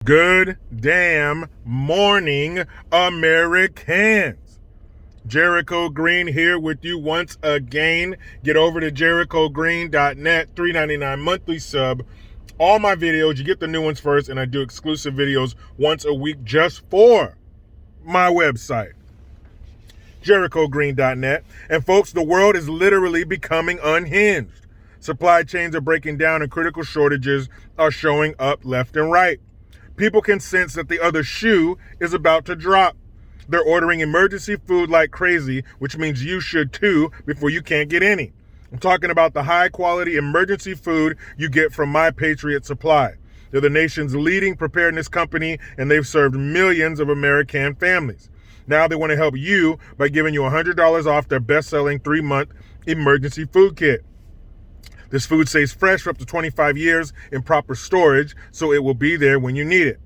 Good damn morning, Americans. Jericho Green here with you once again. Get over to jerichogreen.net, $3.99 monthly sub. All my videos, you get the new ones first, and I do exclusive videos once a week just for my website, jerichogreen.net. And folks, the world is literally becoming unhinged. Supply chains are breaking down and critical shortages are showing up left and right. People can sense that the other shoe is about to drop. They're ordering emergency food like crazy, which means you should too before you can't get any. I'm talking about the high quality emergency food you get from My Patriot Supply. They're the nation's leading preparedness company, and they've served millions of American families. Now they want to help you by giving you $100 off their best-selling 3-month emergency food kit. This food stays fresh for up to 25 years in proper storage, so it will be there when you need it.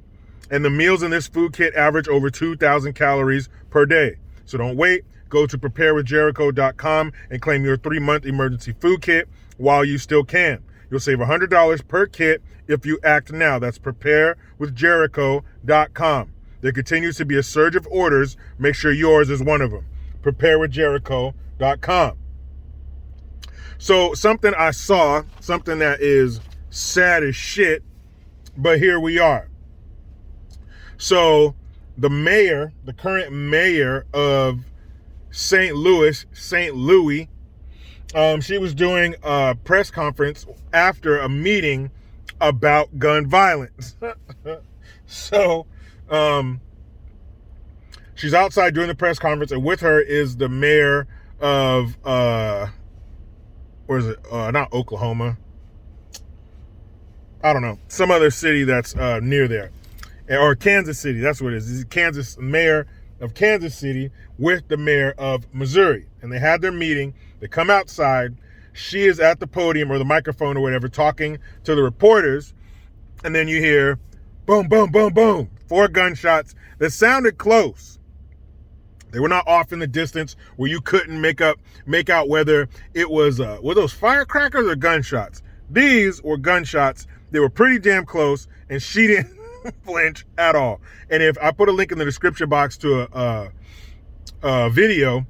And the meals in this food kit average over 2,000 calories per day. So don't wait. Go to preparewithjericho.com and claim your 3-month emergency food kit while you still can. You'll save $100 per kit if you act now. That's preparewithjericho.com. There continues to be a surge of orders. Make sure yours is one of them. preparewithjericho.com. So something I saw, something that is sad as shit, but here we are. So the current mayor of St. Louis, she was doing a press conference after a meeting about gun violence. So she's outside doing the press conference, and with her is the mayor of not Oklahoma. I don't know. Some other city that's near there. Or Kansas City, that's what it is. This is Kansas, mayor of Kansas City with the mayor of Missouri. And they had their meeting. They come outside. She is at the podium or the microphone or whatever talking to the reporters. And then you hear boom, boom, boom, boom. 4 gunshots that sounded close. They were not off in the distance where you couldn't make out whether it was were those firecrackers or gunshots. These were gunshots. They were pretty damn close, and she didn't flinch at all. And if I put a link in the description box to a video,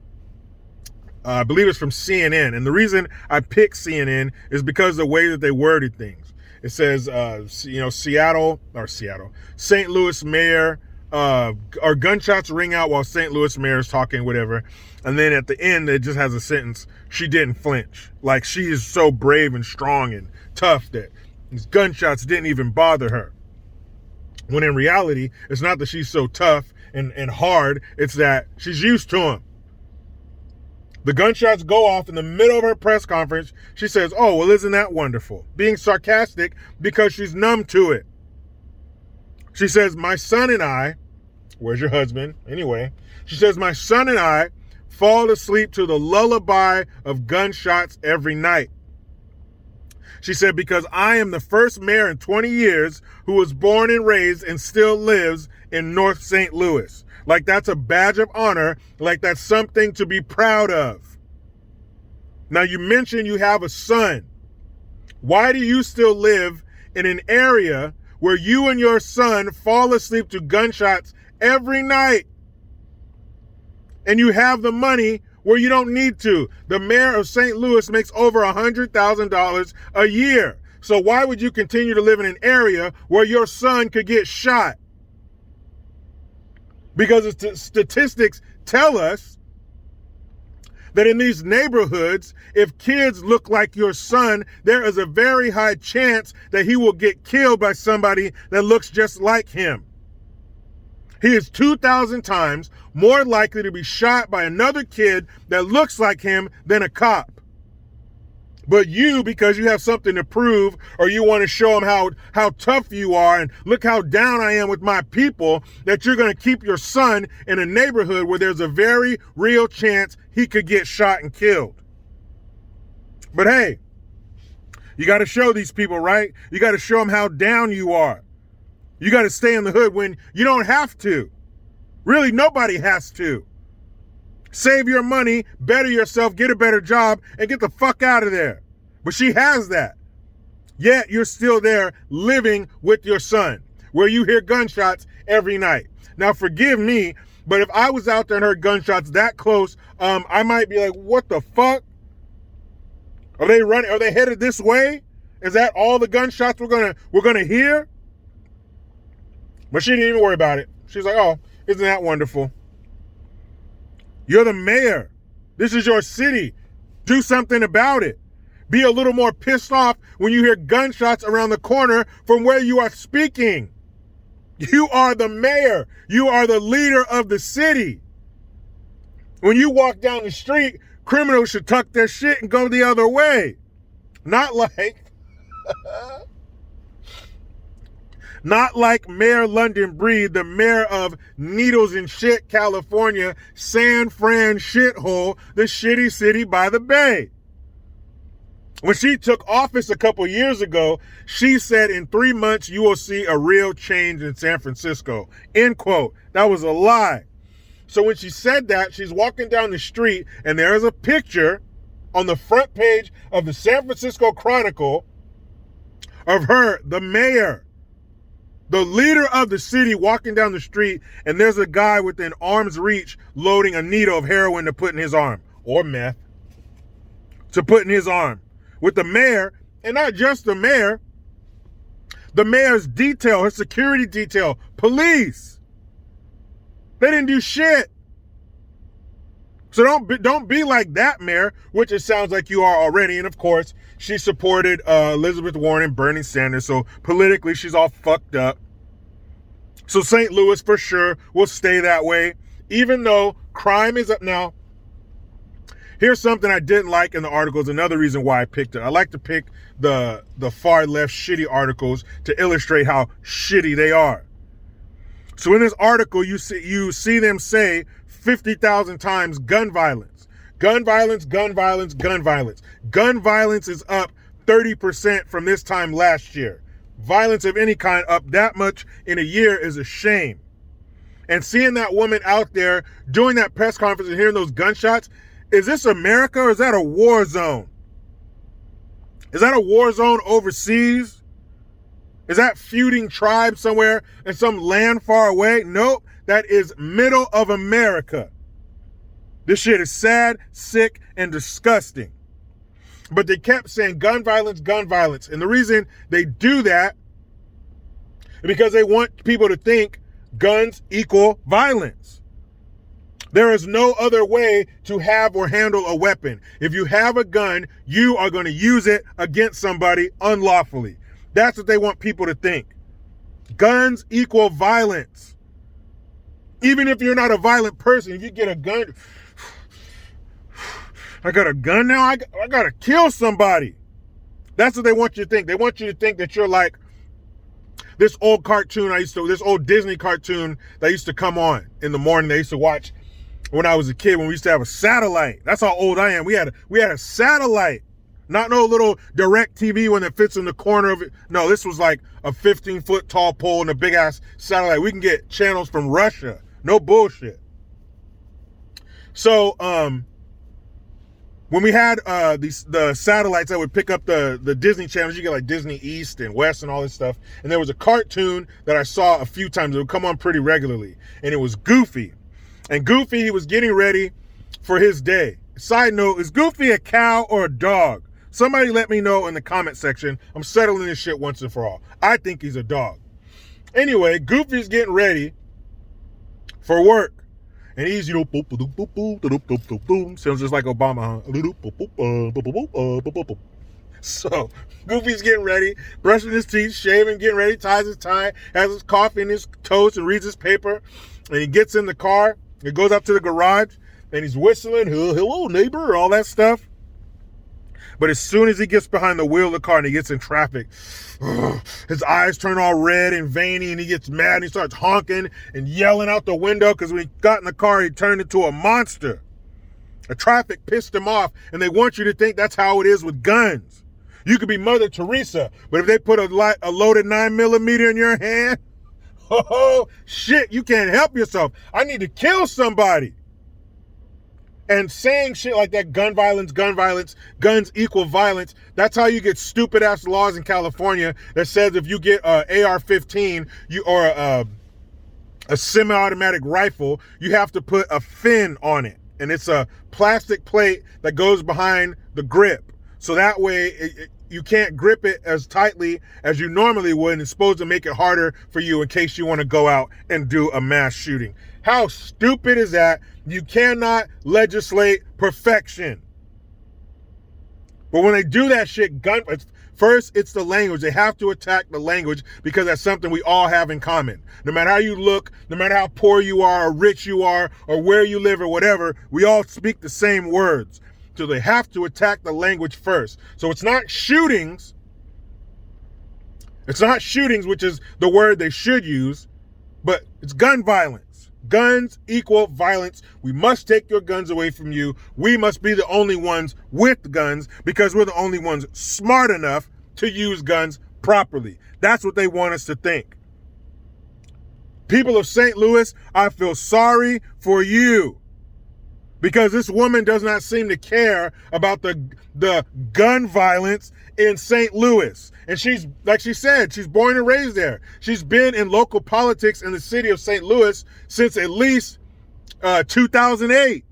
I believe it's from CNN. And the reason I picked CNN is because of the way that they worded things. It says, St. Louis mayor. Our gunshots ring out while St. Louis mayor is talking, whatever. And then at the end, it just has a sentence, she didn't flinch. Like, she is so brave and strong and tough that these gunshots didn't even bother her. When in reality, it's not that she's so tough and hard, it's that she's used to them. The gunshots go off in the middle of her press conference. She says, oh, well, isn't that wonderful? Being sarcastic because she's numb to it. She says, my son and I, where's your husband? Anyway, she says, my son and I fall asleep to the lullaby of gunshots every night. She said, because I am the first mayor in 20 years who was born and raised and still lives in North St. Louis. Like that's a badge of honor, like that's something to be proud of. Now, you mentioned you have a son. Why do you still live in an area where you and your son fall asleep to gunshots every night? And you have the money where you don't need to. The mayor of St. Louis makes over $100,000 a year. So why would you continue to live in an area where your son could get shot? Because the statistics tell us that in these neighborhoods, if kids look like your son, there is a very high chance that he will get killed by somebody that looks just like him. He is 2,000 times more likely to be shot by another kid that looks like him than a cop. But you, because you have something to prove, or you want to show him how tough you are and look how down I am with my people, that you're going to keep your son in a neighborhood where there's a very real chance he could get shot and killed. But hey, you got to show these people, right? You got to show them how down you are. You got to stay in the hood when you don't have to. Really, nobody has to. Save your money, better yourself, get a better job, and get the fuck out of there. But she has that. Yet you're still there living with your son. where you hear gunshots every night. Now, forgive me, but if I was out there and heard gunshots that close, I might be like, what the fuck? Are they running? Are they headed this way? Is that all the gunshots we're gonna hear? But she didn't even worry about it. She's like, oh, isn't that wonderful? You're the mayor. This is your city. Do something about it. Be a little more pissed off when you hear gunshots around the corner from where you are speaking. You are the mayor. You are the leader of the city. When you walk down the street, criminals should tuck their shit and go the other way. Not like Mayor London Breed, the mayor of Needles and Shit, California, San Fran shithole, the shitty city by the bay. When she took office a couple years ago, she said in 3 months you will see a real change in San Francisco. End quote. That was a lie. So when she said that, she's walking down the street and there is a picture on the front page of the San Francisco Chronicle of her, the mayor, the leader of the city, walking down the street, and there's a guy within arm's reach loading a needle of heroin to put in his arm, or meth, to put in his arm. With the mayor, and not just the mayor's detail, her security detail, police. They didn't do shit. So don't be like that mayor, which it sounds like you are already. And of course, she supported Elizabeth Warren and Bernie Sanders. So politically, she's all fucked up. So St. Louis for sure will stay that way, even though crime is up now. Here's something I didn't like in the articles. Another reason why I picked it. I like to pick the far left shitty articles to illustrate how shitty they are. So in this article, you see them say 50,000 times gun violence. Gun violence, gun violence, gun violence. Gun violence is up 30% from this time last year. Violence of any kind up that much in a year is a shame. And seeing that woman out there doing that press conference and hearing those gunshots, is this America or is that a war zone? Is that a war zone overseas? Is that feuding tribe somewhere in some land far away? Nope, that is middle of America. This shit is sad, sick, and disgusting. But they kept saying gun violence, gun violence. And the reason they do that is because they want people to think guns equal violence. There is no other way to have or handle a weapon. If you have a gun, you are going to use it against somebody unlawfully. That's what they want people to think. Guns equal violence. Even if you're not a violent person, if you get a gun, I got a gun now, I got to kill somebody. That's what they want you to think. They want you to think that you're like this old cartoon this old Disney cartoon that used to come on in the morning. They used to watch when I was a kid, when we used to have a satellite. That's how old I am. We had a satellite, not no little direct TV one that fits in the corner of it. No, this was like a 15-foot tall pole and a big ass satellite. We can get channels from Russia. No bullshit. So, when we had the satellites that would pick up the Disney channels, you get like Disney East and West and all this stuff. And there was a cartoon that I saw a few times. It would come on pretty regularly. And it was Goofy. And Goofy, he was getting ready for his day. Side note, is Goofy a cow or a dog? Somebody let me know in the comment section. I'm settling this shit once and for all. I think he's a dog. Anyway, Goofy's getting ready for work. And he's, sounds just like Obama, huh? So, Goofy's getting ready, brushing his teeth, shaving, getting ready, ties his tie, has his coffee in his toast and reads his paper. And he gets in the car, he goes up to the garage, and he's whistling, hello, neighbor, all that stuff. But as soon as he gets behind the wheel of the car and he gets in traffic, his eyes turn all red and veiny, and he gets mad and he starts honking and yelling out the window, because when he got in the car, he turned into a monster. The traffic pissed him off, and they want you to think that's how it is with guns. You could be Mother Teresa, but if they put a loaded 9mm in your hand, oh shit, you can't help yourself. I need to kill somebody. And saying shit like that, gun violence, guns equal violence, that's how you get stupid ass laws in California that says if you get a AR-15 or a semi-automatic rifle, you have to put a fin on it. And it's a plastic plate that goes behind the grip. So that way you can't grip it as tightly as you normally would, and it's supposed to make it harder for you in case you want to go out and do a mass shooting. How stupid is that? You cannot legislate perfection. But when they do that shit, first, it's the language. They have to attack the language because that's something we all have in common. No matter how you look, no matter how poor you are or rich you are or where you live or whatever, we all speak the same words. So they have to attack the language first. So it's not shootings. It's not shootings, which is the word they should use, but it's gun violence. Guns equal violence. We must take your guns away from you. We must be the only ones with guns because we're the only ones smart enough to use guns properly. That's what they want us to think. People of St. Louis, I feel sorry for you because this woman does not seem to care about the gun violence in St. Louis. And she's, like she said, she's born and raised there. She's been in local politics in the city of St. Louis since at least 2008.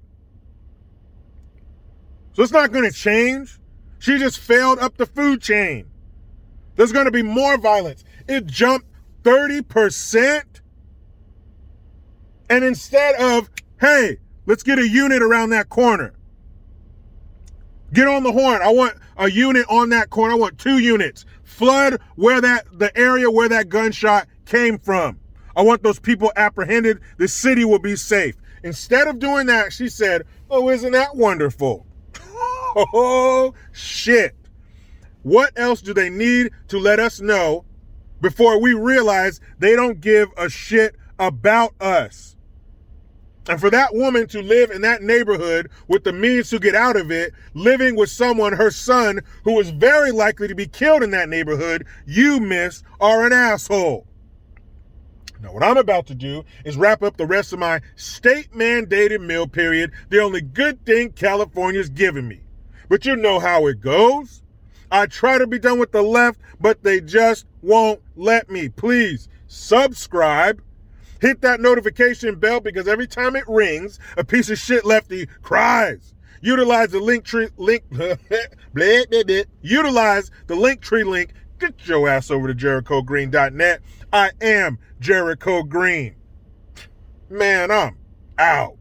So it's not going to change. She just failed up the food chain. There's going to be more violence. It jumped 30%. And instead of, hey, let's get a unit around that corner. Get on the horn. I want a unit on that corner. I want 2 units. Flood the area where that gunshot came from. I want those people apprehended. The city will be safe. Instead of doing that, she said, oh, isn't that wonderful? Oh, shit. What else do they need to let us know before we realize they don't give a shit about us? And for that woman to live in that neighborhood with the means to get out of it, living with someone, her son, who is very likely to be killed in that neighborhood, you, miss, are an asshole. Now, what I'm about to do is wrap up the rest of my state-mandated meal period, the only good thing California's giving me. But you know how it goes. I try to be done with the left, but they just won't let me. Please subscribe. Hit that notification bell because every time it rings, a piece of shit lefty cries. Utilize the utilize the Linktree link. Get your ass over to JerichoGreen.net. I am Jericho Green. Man, I'm out.